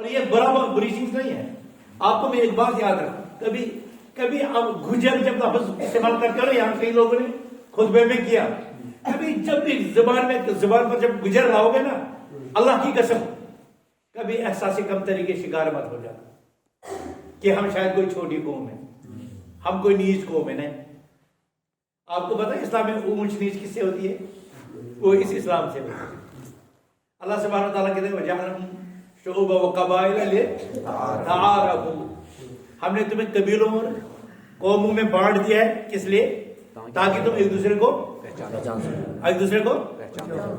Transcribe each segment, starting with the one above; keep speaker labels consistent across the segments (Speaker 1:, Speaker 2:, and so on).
Speaker 1: اور یہ بری چیز نہیں ہے. آپ کو میں ایک بات یاد رکھوں، کبھی اب گجر جب لفظ استعمال کرتے ہو، یہاں کئی لوگوں نے خطبے میں کیا، کبھی جب بھی زبان پر جب گجر لاؤ گے نا، اللہ کی قسم کبھی احساس کمتری کے شکار مت ہو جاتا کہ ہم شاید کوئی چھوٹی قوم ہے، ہم کوئی نیچ قوم ہے. نہیں، آپ کو پتا ہے اسلام میں اونچ نیچ کس سے ہوتی ہے؟ وہ اس اسلام سے ہوتی ہے. اللہ سبحانہ وتعالیٰ کہتے ہیں وَجَعَلَهُمْ شُعُوبًا وَقَبَائِلَ لِتَعَارَفُوا، ہم نے تمہیں قبیلوں اور قوموں میں بانٹ دیا ہے، کس لیے؟ تاکہ تم ایک دوسرے کو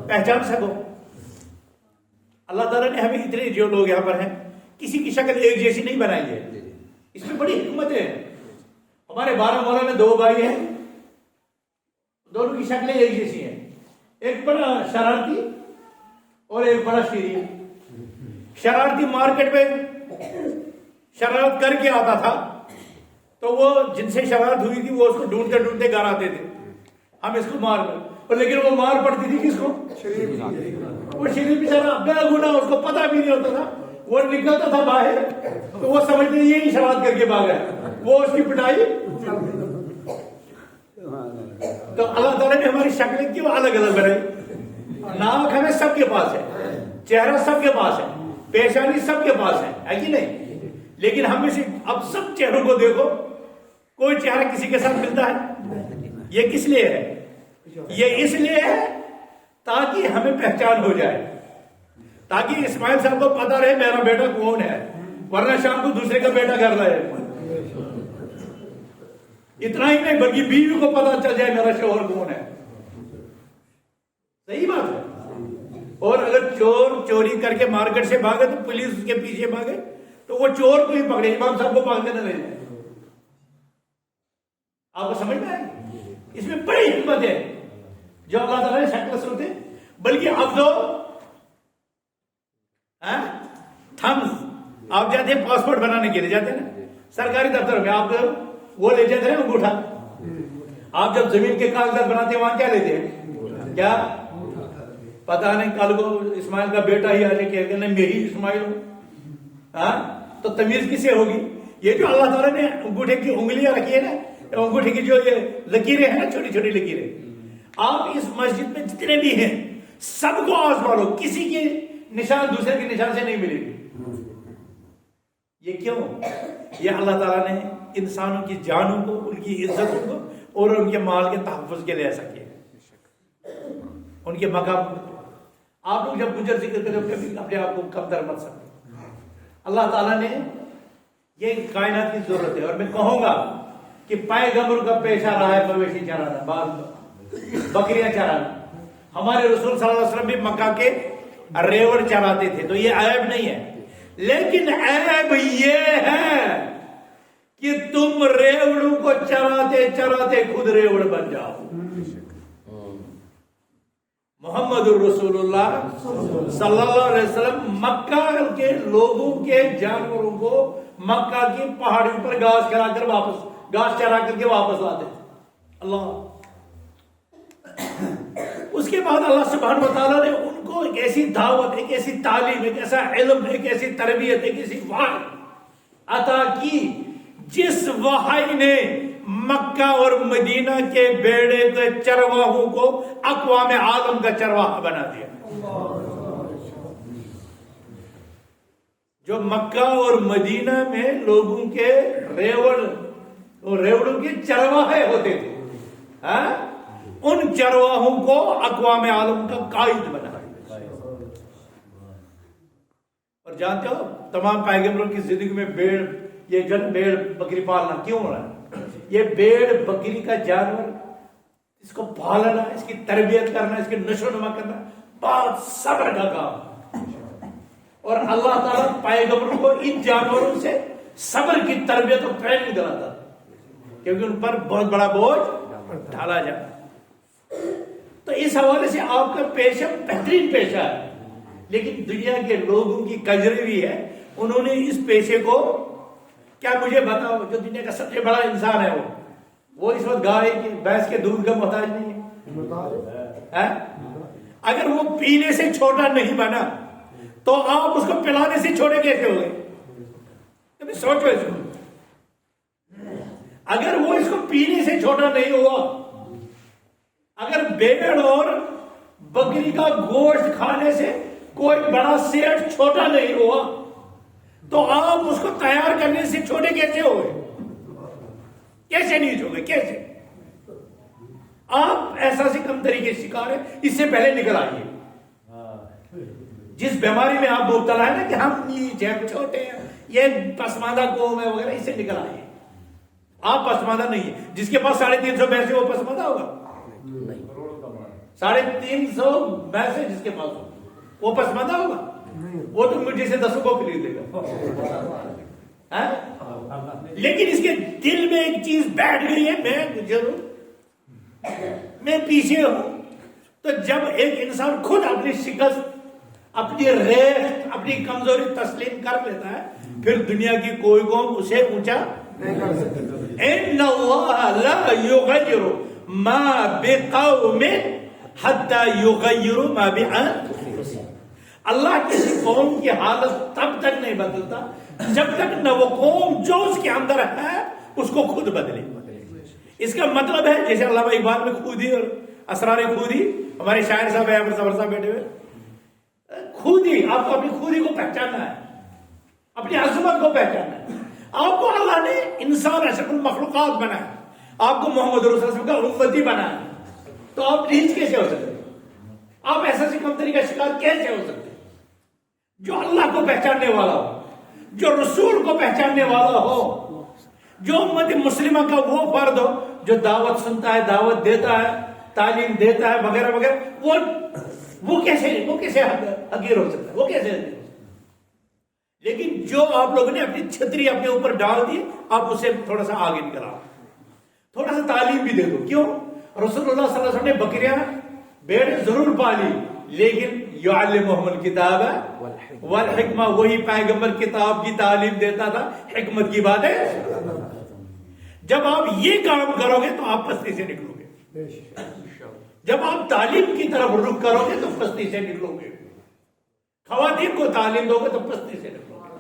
Speaker 1: پہچان سکو. اللہ تعالیٰ نے ہمیں اتنے جو لوگ یہاں پر ہیں کسی کی شکل ایک جیسی نہیں بنائی ہے. اس میں بڑی حکمت ہے. ہمارے بارہمولہ میں 2 بھائی ہیں، دونوں کی شکلیں ایک جیسی ہیں، ایک بڑا شرارتی اور ایک بڑا شیرین. شرارتی مارکیٹ میں شرارت کر کے آتا تھا تو وہ جن سے شرارت ہوئی تھی وہ اس کو ڈھونڈتے ڈھونڈتے گھر آتے تھے، ہم اس کو مار اور لیکن وہ مار پڑتی تھی کس کو؟ وہ شریف بیچارہ بے گناہ، اس کو پتہ بھی نہیں ہوتا تھا. وہ نکلتا تھا باہر تو وہ سمجھتے یہ نہیں شرارت کر کے بھاگا ہے، وہ اس کی پٹائی. تو اللہ تعالیٰ نے ہماری شکلیں کیوں الگ الگ بنائی؟ ناک ہمیں سب کے پاس ہے، چہرہ سب کے پاس ہے، پیشانی سب کے پاس ہے کہ نہیں؟ لیکن ہم میں سے اب سب چہروں کو دیکھو، کوئی چہرہ کسی کے ساتھ ملتا ہے؟ یہ کس لیے ہے؟ یہ اس لیے ہے تاکہ ہمیں پہچان ہو جائے، تاکہ اسماعیل صاحب کو پتا رہے میرا بیٹا کون ہے، ورنہ شام کو دوسرے کا بیٹا کر رہا ہے. اتنا ہی نہیں بلکہ بیوی کو پتا چل جائے میرا شوہر کون ہے. صحیح بات ہے. اور اگر چور چوری کر کے مارکیٹ سے بھاگے تو پولیس اس کے پیچھے بھاگے تو وہ چور کو ہی پکڑے، امام صاحب کو پکڑنے نہ لے جائے. آپ کو سمجھ میں آئے؟ اس میں بڑی حکمت ہے جو اللہ تعالیٰ نے شکل سنتے. بلکہ اب تو آپ جاتے ہیں پاسپورٹ بنانے کے لیے، جاتے ہیں نا سرکاری دفتر میں، آپ وہ لے جاتے ہیں انگوٹھا. آپ جب زمین کے کاغذات بناتے ہیں وہاں کیا لیتے ہیں؟ کیا پتا نہیں کل کو اسماعیل کا بیٹا ہی آنے کے میں ہی اسماعیل ہوں، تو تمیز کسے ہوگی؟ یہ جو اللہ تعالیٰ نے انگوٹھے کی انگلیاں رکھی ہے نا، انگوٹھے کی جو یہ لکیریں ہیں نا، چھوٹی چھوٹی لکیریں، آپ اس مسجد میں جتنے بھی ہیں سب کو آزما لو، کسی کے نشان دوسرے کے نشان سے نہیں ملے گی. یہ کیوں؟ یہ اللہ تعالیٰ نے انسانوں کی جانوں کو، ان کی عزتوں کو اور ان کے مال کے تحفظ کے لیے ایسا کیا، ان کے مقام. آپ لوگ جب گجر ذکر کرتے کبھی اپنے آپ کو کم تر مت سمجھیں. اللہ تعالیٰ نے یہ کائنات کی ضرورت ہے. اور میں کہوں گا کہ پیغمبر کا پیشہ رہا ہے مویشی چرانا، بعض بکریاں چرانا. ہمارے رسول صلی اللہ علیہ وسلم بھی مکہ کے ریوڑ چراتے تھے، تو یہ عیب نہیں ہے. لیکن عیب یہ ہے کہ تم ریوڑوں کو چراتے چراتے خود ریوڑ بن جاؤ. محمد الرسول اللہ صلی اللہ علیہ وسلم مکہ کے لوگوں کے جانوروں کو مکہ کی پہاڑیوں پر گھاس چرا کر کے واپس لاتے تھے. اللہ اس کے بعد اللہ سبحانہ وتعالیٰ نے ان کو ایک ایسی دعوت، ایک ایسی تعلیم، ایک ایسا علم، ایک ایسی تربیت، ایک ایسی وحی عطا کی جس وحی نے مکہ اور مدینہ کے بیڑے کے چرواہوں کو اقوام عالم کا چرواہا بنا دیا. جو مکہ اور مدینہ میں لوگوں کے ریوڑوں کے چرواہے ہوتے تھے، ان چرواہوں کو اقوام عالم کا قائد بنا. اور جانتے ہو تمام پیغمبروں کی زندگی میں بیڑ بکری پالنا کیوں ہو رہا ہے؟ یہ بیڑ بکری کا جانور، اس کو پالنا، اس کی تربیت کرنا، اس کی نشو نما کرنا بہت صبر کا کام. اور اللہ تعالیٰ پیغمبروں کو ان جانوروں سے صبر کی تربیت اور ٹریننگ دلاتا کیونکہ ان پر بہت بڑا بوجھ ڈالا جاتا. تو اس حوالے سے آپ کا پیشہ بہترین پیشہ ہے. لیکن دنیا کے لوگوں کی کجروی ہے، انہوں نے اس پیشے کو، کیا مجھے بتاؤ جو دنیا کا سب سے بڑا انسان ہے وہ اس وقت گائے کی بھینس کے دودھ کا محتاج نہیں ہے؟ اگر وہ پینے سے چھوٹا نہیں بنا تو آپ اس کو پلانے سے چھوڑے کیسے ہو گئے؟ کبھی سوچو اس کو. اگر وہ اس کو پینے سے چھوٹا نہیں ہوا، اگر بیڑ اور بکری کا گوشت کھانے سے کوئی بڑا سیٹ چھوٹا نہیں ہوا، تو آپ اس کو تیار کرنے سے چھوٹے کیسے ہو گئے؟ کیسے نہیں ہو گئے؟ کیسے؟ آپ احساس کمتری کے شکار ہیں. اس سے پہلے نکل آئیے. جس بیماری میں آپ مبتلا ہے نا کہ ہم نیچ ہیں، ہم چھوٹے ہیں، یہ پسماندہ قوم ہے وغیرہ، اس سے نکل آئیے. آپ پسماندہ نہیں ہے. جس کے پاس 350 پیسے وہ پسماندہ ہوگا؟ 350 پیسے جس کے پاس ہو وہ پسماندہ ہوگا؟ وہ تو مجھے سے 10 کو خرید لے گا. لیکن اس کے دل میں ایک چیز بیٹھ گئی ہے، میں پیچھے ہوں. تو جب ایک انسان خود اپنی شکست، اپنی ریت، اپنی کمزوری تسلیم کر لیتا ہے، پھر دنیا کی کوئی قوم اسے اونچا نہیں کر سکتی. ان اللہ لا یغیر ما بقوم حتی یغیروا ما بانفسہم. اللہ کسی قوم کی حالت تب تک نہیں بدلتا جب تک نہ وہ قوم جو اس کے اندر ہے اس کو خود بدلے. اس کا مطلب ہے جیسے علامہ اقبال میں خودی اور اسرار خودی، ہمارے شاعر صاحب ہے صاحب بیٹھے ہوئے، خودی، آپ کو اپنی خودی کو پہچاننا ہے، اپنی عظمت کو پہچاننا ہے. آپ کو اللہ نے انسان اشرف المخلوقات بنایا، آپ کو محمد رسول اللہ کا امتی بنایا، تو آپ نیچ کیسے ہو سکتے؟ آپ ایسا سی کمتری کا شکار کیسے ہو سکتے؟ جو اللہ کو پہچاننے والا ہو، جو رسول کو پہچاننے والا ہو، جو امت مسلمہ کا وہ فرد ہو جو دعوت سنتا ہے، دعوت دیتا ہے، تعلیم دیتا ہے وغیرہ وغیرہ، وہ کیسے حقیر ہو سکتا ہے؟ وہ کیسے حقیر ہو سکتا ہے؟ لیکن جو آپ لوگوں نے اپنی چھتری اپنے اوپر ڈال دی، آپ اسے تھوڑا سا آگے نکل آؤ، تھوڑا سا تعلیم بھی دے دو. کیوں؟ رسول اللہ صلی اللہ علیہ وسلم نے بکریاں بیڑ ضرور پالی، لیکن یعلمہم الکتاب والحکمہ، وہی پیغمبر کتاب کی تعلیم دیتا تھا، حکمت کی باتیں. جب آپ یہ کام کرو گے تو آپ پستی سے نکلو گے. جب آپ تعلیم کی طرف رخ کرو گے تو پستی سے نکلو گے. خواتین کو تعلیم دو گے تو پستی سے نکلو گے.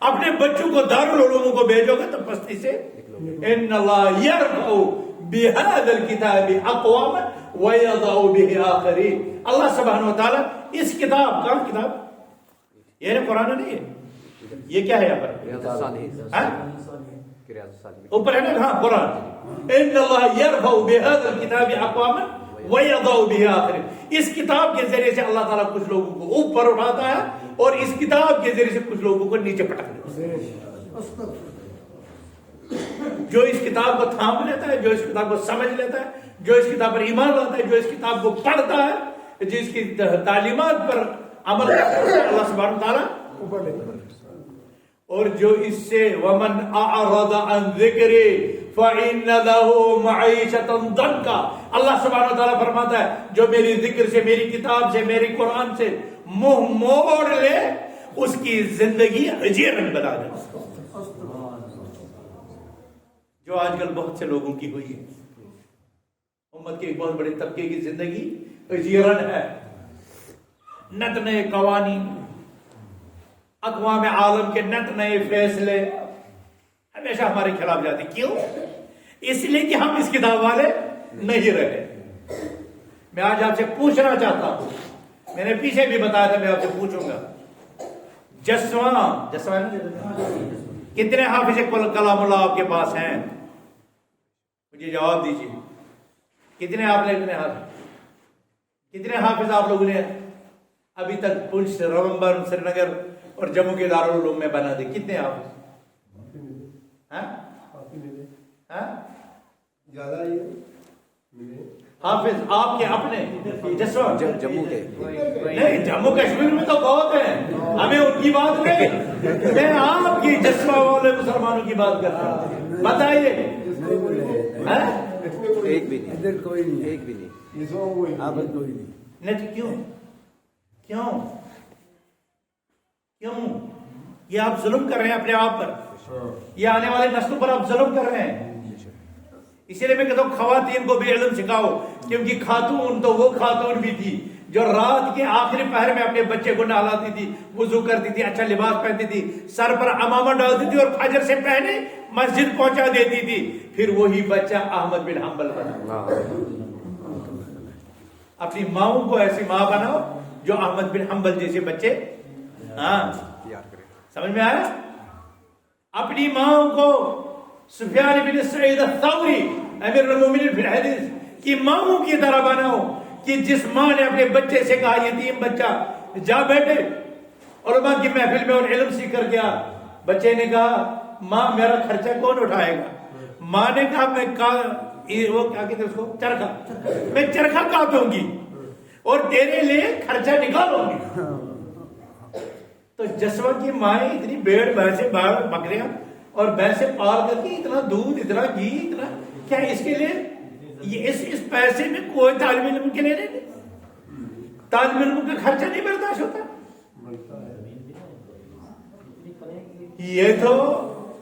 Speaker 1: اپنے بچوں کو دارالعلوم کو بھیجو گے تو پستی سے. ان اللہ یرفع بہذا الکتاب اقواما ویضع بہ آخرین. اللہ سبحانہ وتعالی اس کتاب کا کتاب، یہ قرآن نہیں ہے، یہ کیا ہے یہاں پر اوپر ہے نا، ہاں قرآن. ان اللہ یرفع بہذا الکتاب اقواما ویضع بہ آخرین. اس کتاب کے ذریعے سے اللہ تعالیٰ کچھ لوگوں کو اوپر اٹھاتا ہے اور اس کتاب کے ذریعے سے کچھ لوگوں کو نیچے پٹک دیتا ہے. جو اس کتاب کو تھام لیتا ہے، جو اس کتاب کو سمجھ لیتا ہے، جو اس کتاب پر ایمان لاتا ہے، جو اس کتاب کو پڑھتا ہے، جو اس کی تعلیمات پر عمل کرتا ہے، اللہ سبحانہ وتعالیٰ اوپر لیتا ہے. اور جو اس سے ومن اعرض عن ذکری فإن له معیشۃ ضنکا، اللہ سبحانہ وتعالیٰ فرماتا ہے جو میری ذکر سے، میری کتاب سے، میری قرآن سے منہ موڑ لے اس کی زندگی اجیرن بنا دے. جو آج کل بہت سے لوگوں کی ہوئی ہے، امت کے ایک بہت بڑے طبقے کی زندگی اجیرن ہے. نت نئے قوانین، اقوام عالم کے نت نئے فیصلے ہمیشہ ہمارے خلاف جاتے. کیوں؟ اس لیے کہ ہم اس کتاب والے نہیں رہے. میں آج آپ سے پوچھنا چاہتا ہوں، میں نے پیچھے بھی بتایا تھا، میں آپ سے پوچھوں گا، جسواں کتنے حافظ کلام اللہ آپ کے پاس ہیں؟ مجھے جواب دیجیے. کتنے حافظ آپ لوگوں نے ابھی تک پنچ، رومبر، سری نگر اور جموں کے دارالعلوم میں بنا دے؟ کتنے حافظ؟ حافظ آپ کے اپنے
Speaker 2: جموں کے
Speaker 1: نہیں، جموں کشمیر میں تو بہت ہیں، ہمیں ان کی بات نہیں، میں آپ کی جسوا والے مسلمانوں کی بات کرتا ہوں. بتائیے.
Speaker 2: ایک بھی نہیں، کوئی نہیں، ایک بھی نہیں، آپ کوئی نہیں.
Speaker 1: کیوں کیوں کیوں؟ یہ آپ ظلم کر رہے ہیں اپنے آپ پر، یہ آنے والے نسلوں پر آپ ظلم کر رہے ہیں. اسی لیے میں کہتا ہوں خواتین کو بھی علم سکھاؤ، کیونکہ خاتون تو وہ خاتون بھی تھی جو رات کے آخری پہر میں اپنے بچے کو نہلاتی تھی, وضو کرتی تھی, اچھا لباس پہنتی تھی, سر پر عمامہ ڈالتی تھی اور فجر سے پہلے مسجد پہنچا دیتی تھی, پھر وہی بچہ احمد بن حنبل بنا. اپنی ماؤں کو ایسی ماں بناؤ جو احمد بن حنبل جیسے بچے سمجھ میں آیا. اپنی ماؤں کو سفیان بن سعید الثوری امیر المومنین فی الحدیث کی ماؤں کی طرح بناؤ کہ جس ماں نے اپنے بچے سے کہا یتیم بچہ جا بیٹھے علماء کی محفل میں اور علم سیکھ کر گیا, بچے نے کہا ماں میرا خرچہ کون اٹھائے گا. ماں نے کہا میں وہ کیا کہتے اس کو چرخا, میں چرخا کاٹوں گی اور تیرے لیے خرچہ نکالوں گی. تو جسوا کی مائیں اتنی بھیڑ بھینسیں بکریاں اور بھینسیں پال کر کے اتنا دودھ اتنا گھی اتنا, کیا اس کے لیے اس پیسے میں کوئی طالب علم کے لیے نہیں, طالب علم کا خرچہ نہیں برداشت ہوتا.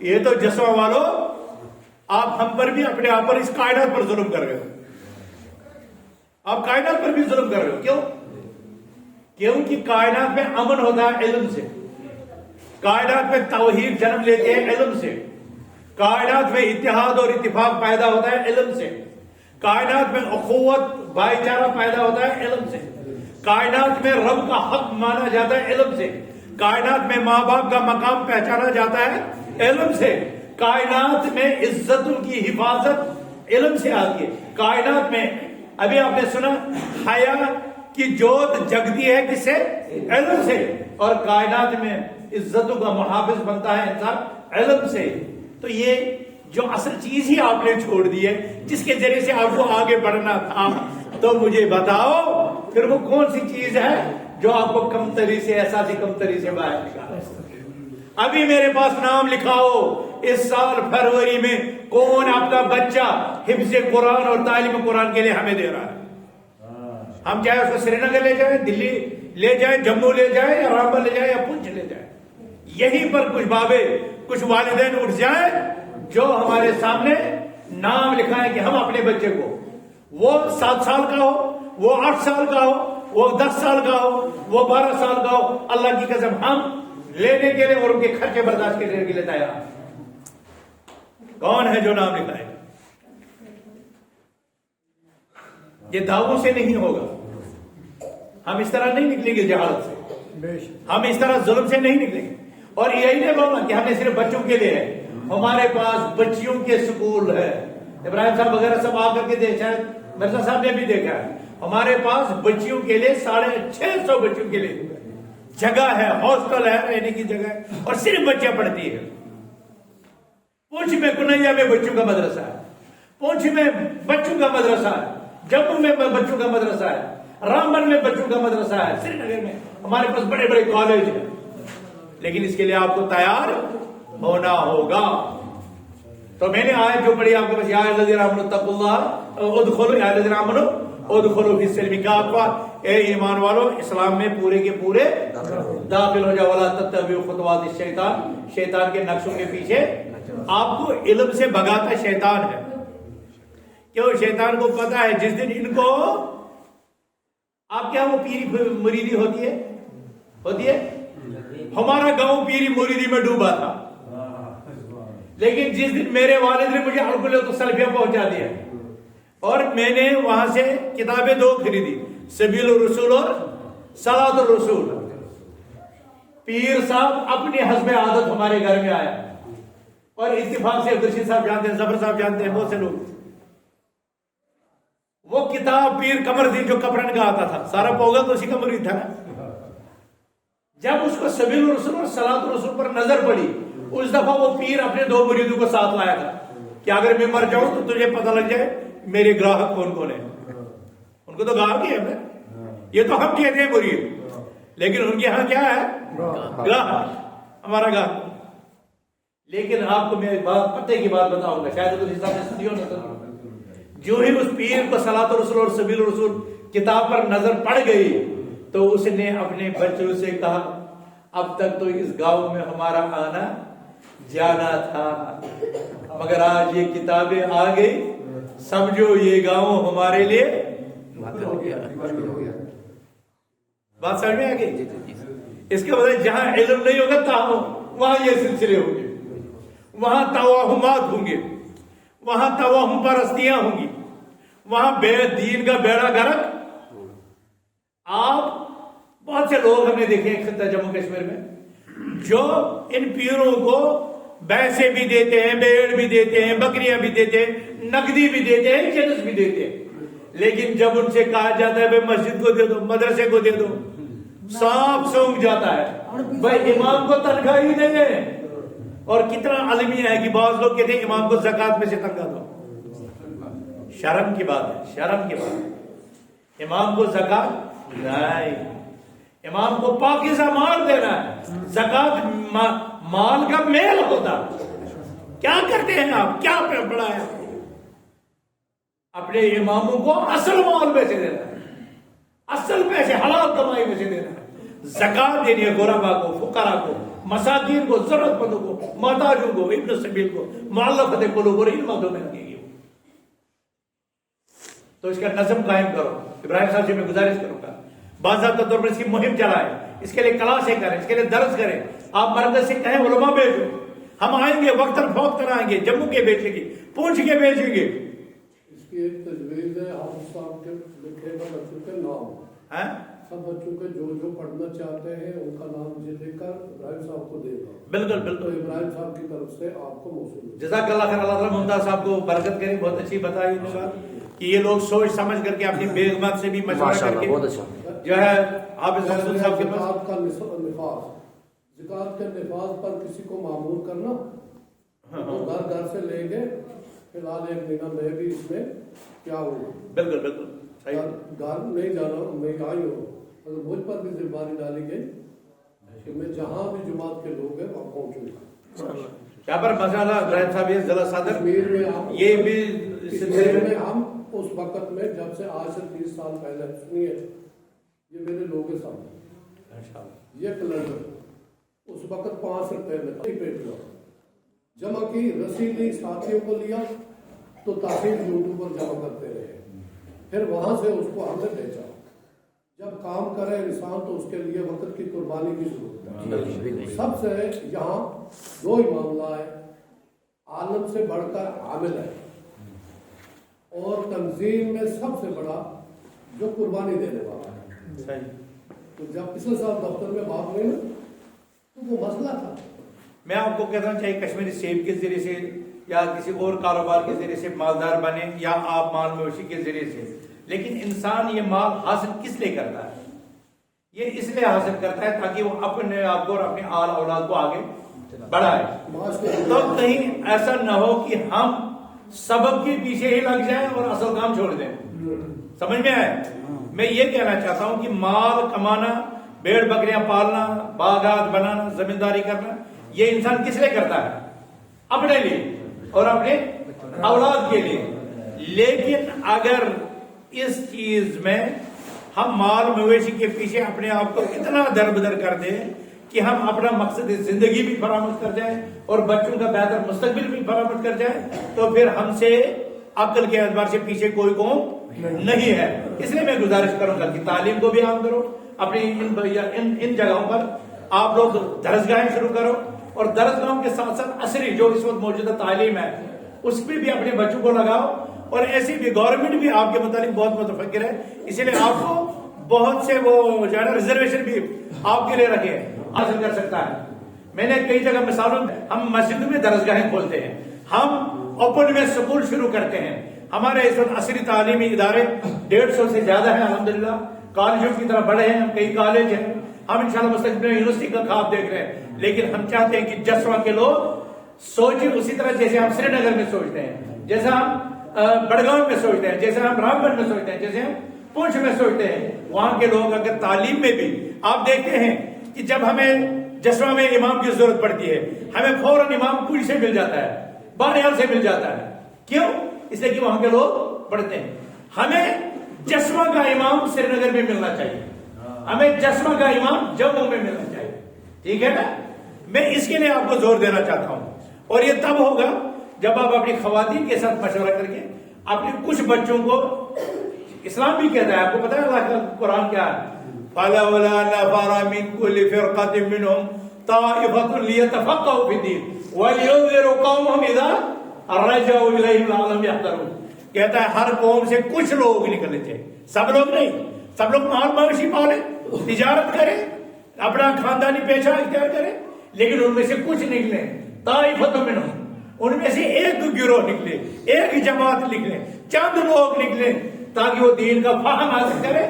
Speaker 1: یہ تو جسوا والو آپ ہم پر بھی اپنے آپ پر اس کائنات پر ظلم کر رہے ہو. آپ کائنات پر بھی ظلم کر رہے ہو. کیوں؟ کیونکہ کائنات میں امن ہوتا ہے علم سے, کائنات میں توحید جنم لیتے ہیں علم سے, کائنات میں اتحاد اور اتفاق پیدا ہوتا ہے علم سے, کائنات میں اخوت بھائی چارہ پیدا ہوتا ہے علم سے, کائنات میں رب کا حق مانا جاتا ہے علم سے, کائنات میں ماں باپ کا مقام پہچانا جاتا ہے علم سے, کائنات میں عزتوں کی حفاظت علم سے آتی ہے. کائنات میں ابھی آپ نے سنا حیا کی جوت جگتی ہے کس سے؟ علم سے. اور کائنات میں عزتوں کا محافظ بنتا ہے انسان علم سے. تو یہ جو اصل چیز ہی آپ نے چھوڑ دی ہے جس کے ذریعے سے آپ کو آگے بڑھنا تھا, تو مجھے بتاؤ پھر وہ کون سی چیز ہے جو آپ کو کمتری سے, احساسی کمتری سے باہر نکالا. ابھی میرے پاس نام لکھاؤ اس سال فروری میں کون اپنا بچہ حفظ قرآن اور تعلیم قرآن کے لیے ہمیں دے رہا ہے. ہم چاہے اس کو سری نگر لے جائیں, دلی لے جائیں, جموں لے جائیں, یا رامبل لے جائیں, یا پنچ لے جائیں, یہیں پر کچھ بابے کچھ والدین اٹھ جائیں جو ہمارے سامنے نام لکھائیں کہ ہم اپنے بچے کو, وہ 7 سال کا ہو, وہ 8 سال کا ہو, وہ 10 سال کا ہو, وہ 12 سال کا ہو, اللہ کی قسم ہم لینے کے لیے اور ان کے خرچے برداشت کرنے کے لیے تیار. کون ہے جو نام لکھائے؟ یہ دعووں سے نہیں ہوگا. ہم اس طرح نہیں نکلیں گے جہالت سے, ہم اس طرح ظلم سے نہیں نکلیں گے. اور یہی نہیں بولنا کہ ہم نے صرف بچوں کے لیے ہے, ہمارے پاس بچیوں کے سکول ہے. ابراہیم صاحب وغیرہ سب آ کر کے دیکھا ہے, مرزا صاحب نے بھی دیکھا ہے, ہمارے پاس بچیوں کے لیے 650 بچوں کے لیے جگہ ہے, ہاسٹل ہے, رہنے کی جگہ ہے, اور صرف بچیاں پڑھتی ہے. پونچھ میں کنیا میں بچوں کا مدرسہ ہے, پونچھ میں بچوں کا مدرسہ ہے, جموں میں بچوں کا مدرسہ ہے, رامبن میں بچوں کا مدرسہ ہے, سری نگر میں ہمارے پاس بڑے بڑے کالج ہیں. لیکن اس کے لیے آپ کو تیار ہونا ہوگا. تو میں نے آیت جو پڑھی آپ کے پاس, یا الذین آمنوا اتقوا اللہ ادخلوا, یا الذین آمنوا ادخلوا فی السلم کافہ, اے ایمان والو اسلام میں پورے کے پورے داخل ہو جاؤ, ولا تتبعوا خطوات الشیطان, شیطان کے نقشوں کے پیچھے. آپ کو علم سے بھگاتا شیطان ہے. کیوں؟ شیطان کو پتا ہے جس دن ان کو آپ کیا وہ پیری مریدی ہوتی ہے. ہمارا گاؤں پیری مریدی میں ڈوبا تھا, لیکن جس دن میرے والد نے مجھے الکلیۃ السلفیہ پہنچا دیا اور میں نے وہاں سے کتابیں 2 خریدی, سبیل الرسول اور صلاۃ الرسول. پیر صاحب اپنی حسب عادت ہمارے گھر میں آیا, اور اتفاق سے عبدالرشید صاحب جانتے ہیں, ظفر صاحب جانتے ہیں, بہت سے لوگ. وہ کتاب پیر قمر الدین جو کپرن کا آتا تھا, سارا پوگا تو اسی کا مرید تھا نا. جب اس کو سبیل الرسول اور صلاۃ الرسول پر نظر پڑی, اس دفعہ وہ پیر اپنے 2 مریدوں کو ساتھ لایا تھا کہ اگر میں مر جاؤں تو تجھے پتہ لگ جائے میرے گراہک کون کون ہیں. ان کو تو گاہک ہی ہے, یہ تو ہم کہتے ہیں مرید, لیکن ان کے ہاں کیا ہے؟ گاہک, ہمارا گاہک. لیکن آپ کو میں پتے کی بات بتاؤں گا, شاید اس حساب سے سنی ہو نہ. جو ہی اس پیر کو صلاۃ الرسول اور سبیل الرسول کتاب پر نظر پڑ گئی تو اس نے اپنے بچوں سے کہا, اب تک تو اس گاؤں میں ہمارا آنا جانا تھا, مگر آج یہ کتابیں آ گئی, سمجھو یہ گاؤں ہمارے لیے. بات سمجھ میں آ گئی؟ اس کے بجائے جہاں علم نہیں ہوگا وہاں یہ سلسلے ہوں گے، وہاں توہمات ہوں گے، وہاں توہم پرستیاں ہوں گی، وہاں بے دین کا بیڑا گرک۔ آپ بہت سے لوگ ہم نے دیکھے ہیں خطہ جموں کشمیر میں جو ان پیروں کو بھینسیں بھی دیتے ہیں، بیڑ بھی دیتے ہیں، بکریاں بھی دیتے ہیں، نقدی بھی دیتے ہیں، جنس بھی دیتے ہیں، لیکن جب ان سے کہا جاتا ہے بھائی مسجد کو دے دو، مدرسے کو دے دو، سانپ سونگ جاتا ہے، بھائی امام کو تنخواہ ہی نہیں ہے۔ اور کتنا عالمیہ ہے کہ بعض لوگ کہتے ہیں امام کو زکوٰۃ میں سے تنخواہ دو۔ شرم کی بات ہے، شرم کی بات ہے، امام کو زکوٰۃ نہیں، امام کو پاکیزہ مال دینا ہے، زکوٰۃ مال کا میل ہوتا۔ کیا کرتے ہیں آپ؟ کیا پڑھا ہے؟ اپنے اماموں کو اصل مال میں سے دینا ہے، اصل پیسے حلال کمائی میں سے دینا ہے، زکوٰۃ دینی ہے غربا کو، فقراء کو، مساکین کو، ضرورت مندوں کو، محتاجوں کو، ابن سبیل کو، مؤلفۃ قلوب اور ان مدوں میں لگے گی۔ تو اس کا نظم قائم کرو۔ ابراہیم صاحب سے میں گزارش کروں گا باضابطہ طور پر اس کی مہم چلائیں، اس کے لیے کلاسیں کریں، اس کے لیے درس کریں۔ آپ مرکز سے کہیں علماء بھیجو، ہم آئیں گے وقتاً فوقتاً آئیں گے، جموں کے بھیجیں گے، پونچھ کے بھیجیں گے۔
Speaker 3: اس کی ایک تجویز ہے، حافظ صاحب کے لکھے گا بچوں کے نام، سب بچوں کے جو پڑھنا چاہتے ہیں ان کا نام لکھ کر ابراہیم صاحب کو دے گا۔
Speaker 1: بالکل
Speaker 3: تو
Speaker 1: بالکل،
Speaker 3: ابراہیم صاحب کی طرف سے آپ کو موصول۔
Speaker 1: جزاک اللہ خیر، اللہ تعالیٰ ممتاز صاحب کو برکت کریں، بہت اچھی بتائی انہوں نے کہ یہ لوگ سوچ سمجھ کر کے اپنی بیگمات سے بھی مشورہ کر کے جو ہے حافظ محسود صاحب کے پاس
Speaker 3: زکوٰۃ کا نفاذ، زکوٰۃ کے نفاذ پر کسی کو معمور کرنا، وہ گھر گھر سے لیں گے۔ فی الحال ایک مہینہ میں بھی اس میں کیا ہوگا،
Speaker 1: بالکل بالکل صحیح،
Speaker 3: گھر نہیں جانا، میں آئی ہوں، اگر مجھ پر بھی ذمہ داری ڈالی گئی کہ میں جہاں بھی جماعت کے لوگ ہیں وہاں پہنچوں گا۔
Speaker 1: یہاں پر مسئلہ ابراہیم صاحب یہ ضلع صدر
Speaker 3: کشمیر میں ہم
Speaker 1: یہ بھی
Speaker 3: کشمیر میں ہم اس وقت میں جب سے آج سے 30 سال پہلے، سنیے یہ میرے لوگ کے سامنے، یہ کیلنڈر اس وقت 5 روپے میں تھا، جمع کی رسید لی، ساتھیوں کو لیا تو تاخیر یوٹیوب پر جمع کرتے رہے، پھر وہاں سے اس کو ہم نے بیچا۔ جب کام کرے انسان تو اس کے لیے وقت کی قربانی کی ضرورت ہے۔ سب سے یہاں 2 ہی معاملہ ہے، عالم سے بڑھ کر عامل ہے، اور تنظیم میں سب سے بڑا جو قربانی دینے والا ہے۔ تو جب پچھلے سال دفتر میں بات ہوئی نا تو وہ مسئلہ تھا۔
Speaker 1: میں آپ کو کہتا ہوں چاہے کشمیری سیب کے ذریعے سے یا کسی اور کاروبار کے ذریعے سے مالدار بنے یا آپ مال مویشی کے ذریعے سے، لیکن انسان یہ مال حاصل کس لیے کرتا ہے؟ یہ اس لیے حاصل کرتا ہے تاکہ وہ اپنے آپ کو اور اپنے آل اولاد کو آگے بڑھائے۔ تو کہیں ایسا نہ ہو کہ ہم سبب کے پیچھے ہی لگ جائیں اور اصل کام چھوڑ دیں۔ سمجھ میں آئے؟ میں یہ کہنا چاہتا ہوں کہ مال کمانا، بیڑ بکریاں پالنا، باغات بنانا، زمینداری کرنا، یہ انسان کس لیے کرتا ہے؟ اپنے لیے اور اپنے اولاد کے لیے۔ لیکن اگر اس چیز میں ہم مال مویشی کے پیچھے اپنے آپ کو اتنا در بدر کر دیں کہ ہم اپنا مقصد زندگی بھی فراموش کر جائیں اور بچوں کا بہتر مستقبل بھی فراموش کر جائیں، تو پھر ہم سے عقل کے اعتبار سے پیچھے کوئی قوم نہیں ہے۔ اس لیے میں گزارش کروں گا کہ تعلیم کو بھی عام کرو، اپنی ان جگہوں پر آپ لوگ درسگاہیں شروع کرو، اور درسگاہوں کے ساتھ ساتھ عصری جو اس وقت موجودہ تعلیم ہے اس پہ بھی اپنے بچوں کو لگاؤ، اور ایسی بھی گورنمنٹ بھی آپ کے متعلق بہت متفکر ہے، اسی لیے آپ کو بہت سے وہ جو ہے نا ریزرویشن بھی آپ کے لیے رکھے حاصل کر سکتا ہے۔ میں نے کئی جگہ مثالوں میں ہم مسجدوں میں درسگاہیں کھولتے ہیں، ہم اوپن میں سکول شروع کرتے ہیں، ہمارے اس وقت عصری تعلیمی ادارے 150 سے زیادہ ہیں الحمدللہ، کالجوں کی طرف بڑھے ہیں، کئی کالج ہیں، ہم انشاءاللہ مستقبل میں یونیورسٹی کا خواب دیکھ رہے ہیں، لیکن ہم چاہتے ہیں کہ جسوا کے لوگ سوچیں اسی طرح جیسے ہم سری نگر میں سوچتے ہیں، جیسا ہم بڑگاؤں میں سوچتے ہیں، جیسے ہم رام گڑھ میں سوچتے ہیں، جیسے ہم پونچھ میں سوچتے ہیں۔ وہاں کے لوگ اگر تعلیم میں بھی آپ دیکھتے ہیں کہ جب ہمیں جسوا میں امام کی ضرورت پڑتی ہے ہمیں فوراً امام پوری سے مل جاتا ہے، بانیال سے مل جاتا ہے، کیوں؟ اس لیے کہ وہاں کے لوگ پڑھتے ہیں۔ ہمیں جسوا کا امام سری نگر میں ملنا چاہیے، ہمیں جسوا کا امام جموں میں ملنا چاہیے، ٹھیک ہے نا؟ میں اس کے لیے آپ کو زور دینا چاہتا ہوں، اور یہ تب ہوگا جب آپ اپنی خواتین کے ساتھ مشورہ کر کے اپنے کچھ بچوں کو، اسلام بھی کہتا ہے، آپ کو پتا ہے اللہ کا قرآن کیا ہے، فلولا نفر من كل فرقة منهم طائفة ليتفقهوا في الدين ولينذروا قومهم إذا رجعوا إليهم لعلهم يحذرون. کہتا ہے ہر قوم سے کچھ لوگ نکلنے چاہیے، سب لوگ نہیں. سب لوگ مال مویشی پالے، تجارت کرے، اپنا خاندانی پیشہ اختیار کرے، لیکن ان میں سے کچھ نکلے طائفۃ منہم، ان میں سے ایک گروہ نکلے، ایک جماعت نکلے، چند لوگ نکلے تاکہ وہ دین کا فہم حاصل کرے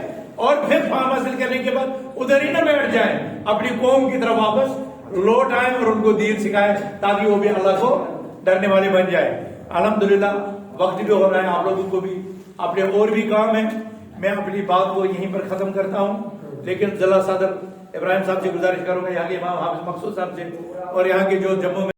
Speaker 1: اور پھر فہم حاصل کرنے کے بعد ادھر ہی نہ بیٹھ جائیں، اپنی قوم کی طرف واپس لوٹ آئیں اور ان کو دین سکھائیں تاکہ وہ بھی اللہ کو ڈرنے والے بن جائے. الحمدللہ وقت بھی ہو رہا ہے، آپ لوگوں کو بھی اپنے اور بھی کام ہے. میں اپنی بات کو یہیں پر ختم کرتا ہوں، لیکن ضلع صدر ابراہیم صاحب سے گزارش کروں گا، یہاں کے امام حافظ مقصود صاحب سے اور یہاں کے جو جموں میں